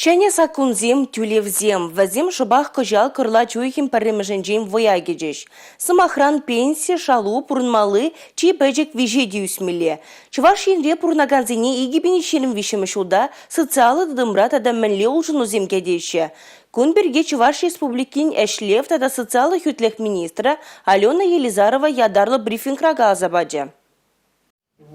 Шәне сакунзем, тюлевзем, вазем шыбах кожал кырла чуйхим парремешенжем воягежеш. Сымахран пенсия, шалу, пурнмалы, чи бәжек вежеди үсмеле. Чуваш енре пурнаганзене игибені шерім вишемешуда социалы дымрат адаммәнле улжын уземкедеші. Күн бірге Чуваш Республикин әшлев тада социалы хүтлек министра Алена Елизарова ядарлы брифинграга азабаджа.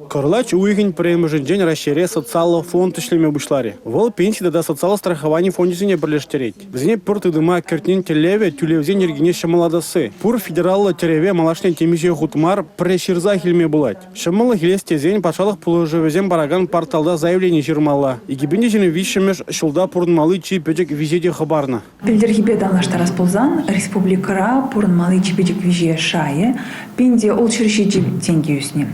Кырлач уйгин премежен расшире социалы фонд ишлеме бушлари. Вол пенсия да социалы страхование фондизине бірлештерет. Бізіне пұр тыдыма кертнен телеве тюлевзен ергене шамаладасы. Пұр федералла тереве малашнен темиже хутмар преширза хилме булать. Шамалы хилестезен пашалық пулыжевезен бараган порталда заявление жирмала. Игибенде жіне вишемеш шулда пурнмалы чи пөжек визеде хабарна. Пілдергебе данлашта расползан республикара пурнмалы чи пөжек виже шае, пенде ол черши тенге үсне.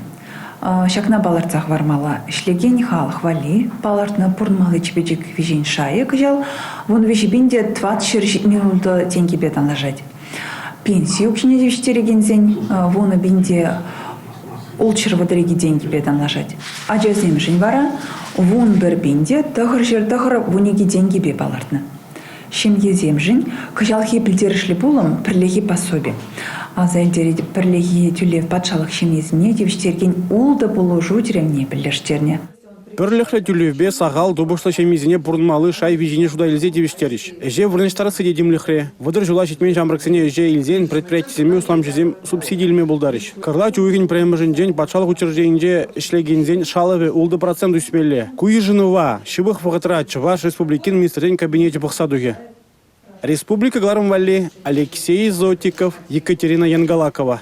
Шакна баларцах вармала шлеген хал хвали, балартна пурнмалы чипечек вижень шае кыжал, вон вежебинде 24 минуты тенге бетан лажать. Пенсию кшине девштерегензень, вон бинде улчырва дреги деньги бетан лажать. А жаземшень вара, вон бір бинде тахыр жер тахыр вунеги деньги бе балартна. Шемье земжень, кыжалхи пілдерішлі булым пірлеги пособі. Азайлдері пірлеги тюлев патшалық шемезіне девштерген улды болу жутеремне білдерштерне. Пірліхлі тюлевбе сағал добышлы шемезіне пурнмалы шай визине жуда илзе девштеріш. Эже вырныштары сыдедимліхре. Вадыр жула шетмен жамраксене эже илзен предприятиземе услам жезем субсидийлме булдарыш. Кырлач уйгин премежен день патшалық учрежденде ишлегензен шалыве улды процент үспелі. Куйжынова, шыбых вағытра Чуваш Республикин министрен кабинете бұқсадуге. Республика Глармвали, Алексей Зотиков, Екатерина Янгалакова.